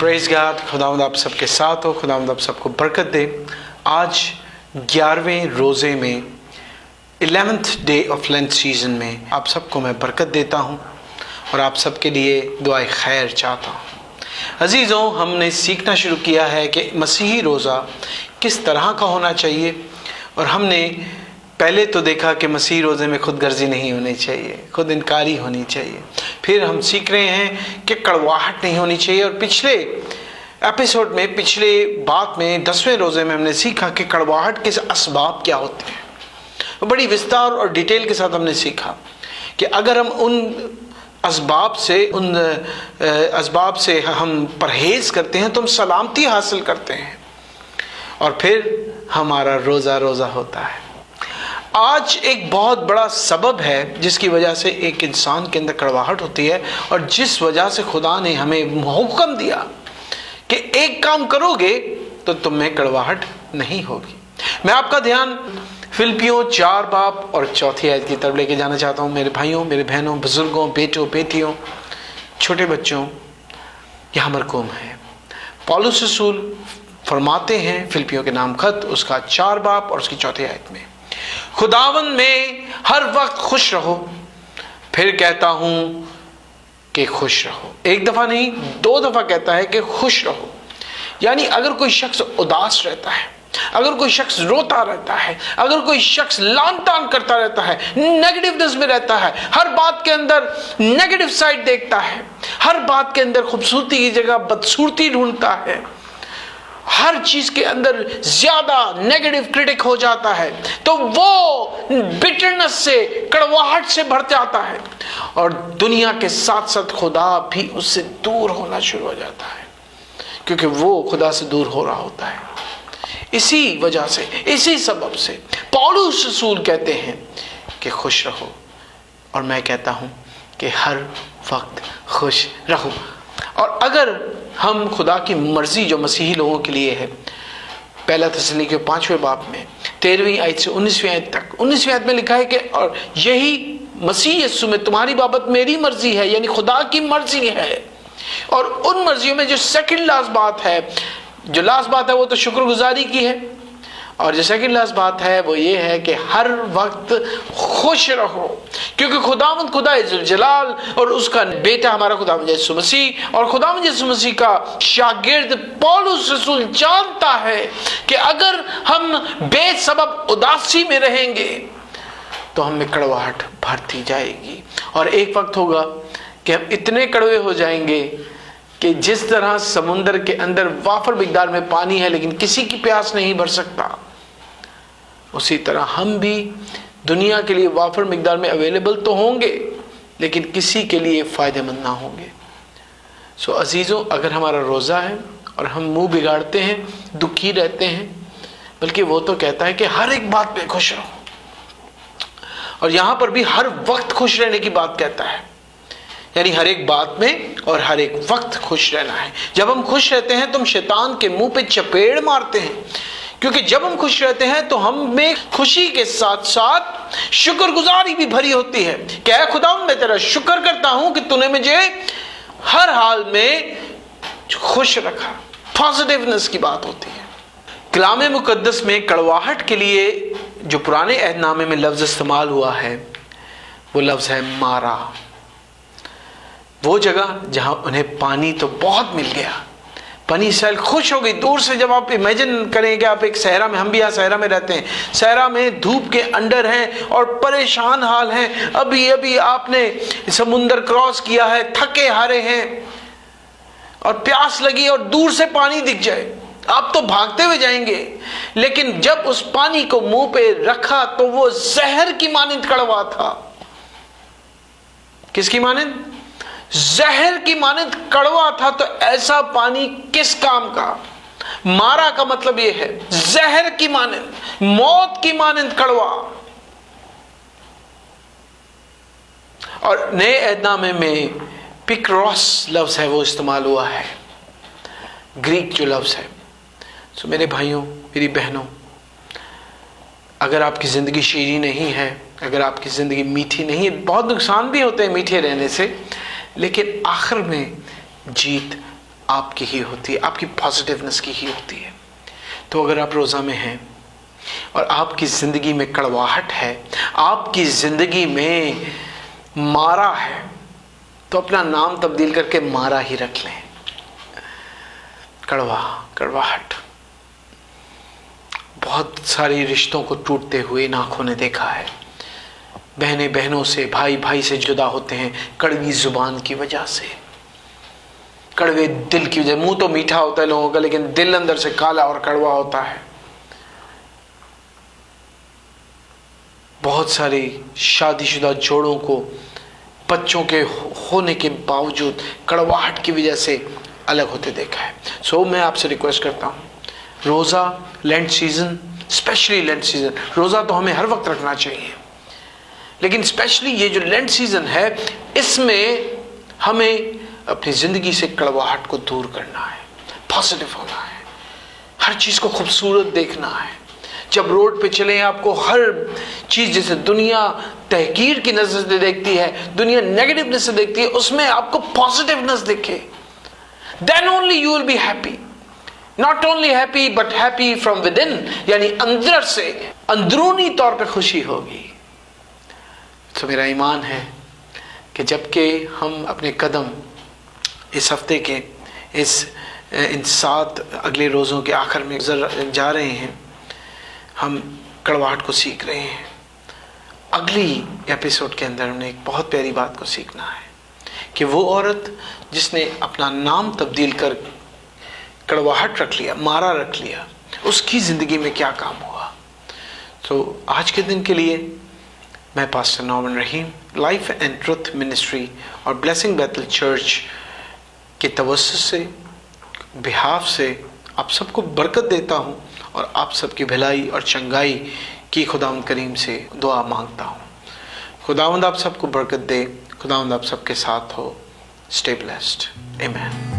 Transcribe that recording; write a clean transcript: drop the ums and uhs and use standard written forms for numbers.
Praise God. खुदावंद आप सबके साथ हो, खुदावंद आप सबको बरकत दे। आज 11वें रोज़े में 11th day of length season में आप सबको मैं बरकत देता हूँ और आप सबके लिए दुआए खैर चाहता हूँ। अजीज़ों, हमने सीखना शुरू किया है कि मसीही रोज़ा किस तरह का होना चाहिए, और हमने पहले तो देखा कि मसीही रोज़े में खुद गर्जी नहीं होनी चाहिए, खुद इनकारी होनी चाहिए। फिर हम सीख रहे हैं कि कड़वाहट नहीं होनी चाहिए, और पिछले एपिसोड में, पिछले बात में 10वें रोज़े में हमने सीखा कि कड़वाहट के असबाब क्या होते हैं। बड़ी विस्तार और डिटेल के साथ हमने सीखा कि अगर हम उन असबाब से हम परहेज़ करते हैं तो हम सलामती हासिल करते हैं, और फिर हमारा रोज़ा होता है। आज एक बहुत बड़ा सबब है जिसकी वजह से एक इंसान के अंदर कड़वाहट होती है, और जिस वजह से खुदा ने हमें हुक्म दिया कि एक काम करोगे तो तुम में कड़वाहट नहीं होगी। मैं आपका ध्यान फिलिपियों 4 बाब और 4 आयत की तरफ लेके जाना चाहता हूँ। मेरे भाइयों, मेरे बहनों, बुजुर्गों, बेटों, बेटियों, छोटे बच्चों, यहाँ मरकूम है। पौलुस रसूल फरमाते हैं फिलिपियों के नाम खत उसका 4 बाब और उसकी 4 आयत में, खुदावंद में हर वक्त खुश रहो। फिर कहता हूं कि खुश रहो। एक दफा नहीं, 2 दफा कहता है कि खुश रहो। यानी अगर कोई शख्स उदास रहता है, अगर कोई शख्स रोता रहता है, अगर कोई शख्स लान तान करता रहता है, नेगेटिवनेस में रहता है, हर बात के अंदर नेगेटिव साइड देखता है, हर बात के अंदर खूबसूरती की जगह बदसूरती ढूंढता है, हर चीज के अंदर ज्यादा नेगेटिव क्रिटिक हो जाता है, तो वो बिटरनेस से, कड़वाहट से भर जाता है, और दुनिया के साथ साथ खुदा भी उससे दूर होना शुरू हो जाता है, क्योंकि वो खुदा से दूर हो रहा होता है। इसी वजह से, इसी सबब से पौलुस रसूल कहते हैं कि खुश रहो, और मैं कहता हूं कि हर वक्त खुश रहो। और अगर हम खुदा की मर्जी जो मसीही लोगों के लिए है, पहला थिस्सलुनीके 5वें बाब में 13वीं आयत से 19वीं आयत तक, 19वीं आयत में लिखा है कि और यही मसीह यीशु में तुम्हारी बाबत मेरी मर्जी है, यानी खुदा की मर्जी है। और उन मर्जियों में जो सेकंड लास्ट बात है, जो लास्ट बात है वो तो शुक्रगुजारी की है, और जो सेकंड लास्ट बात है वो ये है कि हर वक्त खुश रहो, क्योंकि खुदावंद खुदा इज़्ज़ुल जलाल और उसका बेटा हमारा खुदावंद यीशु मसीह, और खुदावंद यीशु मसीह का शागिर्द पौलुस रसूल जानता है कि अगर हम बेसबब उदासी में रहेंगे तो हमें कड़वाहट भरती जाएगी, और एक वक्त होगा कि हम इतने कड़वे हो जाएंगे कि जिस तरह समुद्र के अंदर वाफर मिकदार में पानी है लेकिन किसी की प्यास नहीं भर सकता, उसी तरह हम भी दुनिया के लिए वाफर मिकदार में अवेलेबल तो होंगे लेकिन किसी के लिए फ़ायदेमंद ना होंगे। सो अजीज़ों, अगर हमारा रोज़ा है और हम मुंह बिगाड़ते हैं, दुखी रहते हैं, बल्कि वो तो कहता है कि हर एक बात पे खुश रहो, और यहाँ पर भी हर वक्त खुश रहने की बात कहता है, यानी हर एक बात में और हर एक वक्त खुश रहना है। जब हम खुश रहते हैं तो हम शैतान के मुंह पे चपेड़ मारते हैं, क्योंकि जब हम खुश रहते हैं तो हम में खुशी के साथ साथ शुक्रगुजारी भी भरी होती है। क्या खुदा, मैं तेरा शुक्र करता हूं कि तूने मुझे हर हाल में खुश रखा। पॉजिटिवनेस की बात होती है। कलाम मुकद्दस में कड़वाहट के लिए जो पुराने अहदनामे में लफ्ज़ इस्तेमाल हुआ है वो लफ्ज़ है मारा। वो जगह जहां उन्हें पानी तो बहुत मिल गया, बनी इसराइल खुश हो गई। दूर से जब आप इमेजिन करेंगे, आप एक सहरा में, हम भी यहाँ सहरा में रहते हैं, सहरा में धूप के अंडर हैं और परेशान हाल हैं, अभी अभी आपने समुंदर क्रॉस किया है, थके हारे हैं और प्यास लगी और दूर से पानी दिख जाए, आप तो भागते हुए जाएंगे, लेकिन जब उस पानी को मुंह पे रखा तो वो जहर की मानिंद कड़वा था। किसकी मानिंद? जहर की मानिंद कड़वा था। तो ऐसा पानी किस काम का? मारा का मतलब यह है जहर की मानिंद, मौत की मानिंद कड़वा। और नए अहदनामे में पिक्रोस लफ्ज है वो इस्तेमाल हुआ है, ग्रीक जो लफ्ज है। सो मेरे भाइयों, मेरी बहनों, अगर आपकी ज़िंदगी शीरी नहीं है, अगर आपकी ज़िंदगी मीठी नहीं है, बहुत नुकसान भी होते हैं मीठे रहने से, लेकिन आखिर में जीत आपकी ही होती है, आपकी पॉजिटिवनेस की ही होती है। तो अगर आप रोज़ा में हैं और आपकी ज़िंदगी में कड़वाहट है, आपकी ज़िंदगी में मारा है, तो अपना नाम तब्दील करके मारा ही रख लें। कड़वाहट बहुत सारी रिश्तों को टूटते हुए इन आँखों ने देखा है। बहनें बहनों से, भाई भाई से जुदा होते हैं कड़वी जुबान की वजह से, कड़वे दिल की वजह। मुंह तो मीठा होता है लोगों का, लेकिन दिल अंदर से काला और कड़वा होता है। बहुत सारी शादीशुदा जोड़ों को बच्चों के होने के बावजूद कड़वाहट की वजह से अलग होते देखा है। सो मैं आपसे रिक्वेस्ट करता हूँ, रोज़ा, lent season, specially lent season, रोज़ा तो हमें हर वक्त रखना चाहिए, लेकिन स्पेशली ये जो लेंट सीजन है, इसमें हमें अपनी ज़िंदगी से कड़वाहट को दूर करना है, पॉजिटिव होना है, हर चीज़ को खूबसूरत देखना है। जब रोड पे चलें, आपको हर चीज़, जैसे दुनिया तहकीर की नज़र से देखती है, दुनिया नेगेटिवनेस से देखती है, उसमें आपको पॉजिटिवनेस दिखे। Then only you will be happy, not only happy but happy from within, यानी अंदर से, अंदरूनी तौर पे खुशी होगी। तो मेरा ईमान है कि जबकि हम अपने कदम इस हफ्ते के इन 7 अगले रोज़ों के आखिर में जा रहे हैं, हम कड़वाहट को सीख रहे हैं। अगली एपिसोड के अंदर हमने एक बहुत प्यारी बात को सीखना है कि वो औरत जिसने अपना नाम तब्दील कर कड़वाहट रख लिया, मारा रख लिया, उसकी ज़िंदगी में क्या काम हुआ। तो आज के दिन के लिए मैं pastor Norman Rahim, life and truth ministry और ब्लेसिंग बैतल चर्च के तवस्सुस से, बिहाफ से आप सबको बरकत देता हूँ और आप सबकी भलाई और चंगाई की खुदावंद करीम से दुआ मांगता हूँ। खुदावंद आप सबको बरकत दे, खुदावंद आप सबके साथ हो। स्टे ब्लेस्ड, आमीन।